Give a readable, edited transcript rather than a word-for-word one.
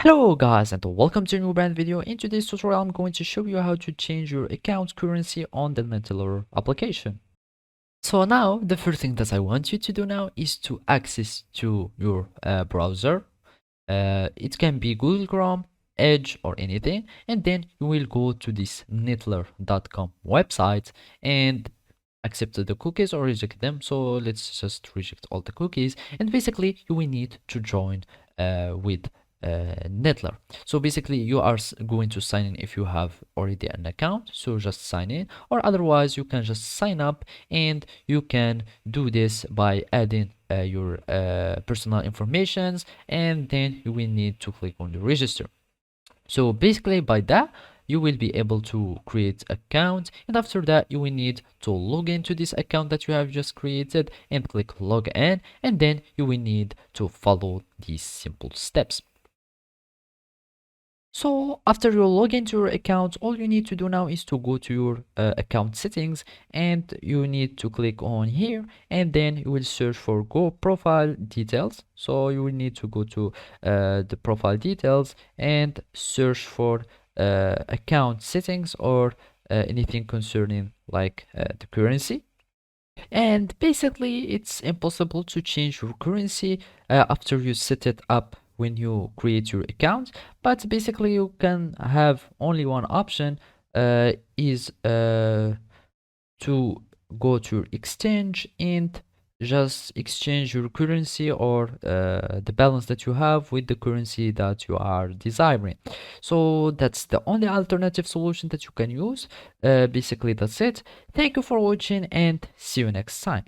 Hello guys and welcome to a new brand video. In today's tutorial I'm going to show you how to change your account currency on the Neteller application. So now the first thing that I want you to do now is to access to your browser. It can be Google Chrome, Edge or anything, and then you will go to this neteller.com website and accept the cookies or reject them. So let's just reject all the cookies, and basically you will need to join with Neteller. So basically you are going to sign in if you have already an account, so just sign in, or otherwise you can just sign up, and you can do this by adding your personal informations, and then you will need to click on the register. So basically by that you will be able to create account, and after that you will need to log into this account that you have just created and click log in, and then you will need to follow these simple steps. So after you log into your account, all you need to do now is to go to your account settings, and you need to click on here, and then you will search for go profile details. So you will need to go to the profile details and search for account settings or anything concerning like the currency. And basically it's impossible to change your currency after you set it up when you create your account, but basically you can have only one option, is to go to your exchange and just exchange your currency or the balance that you have with the currency that you are desiring. So that's the only alternative solution that you can use. Basically that's it. Thank you for watching and see you next time.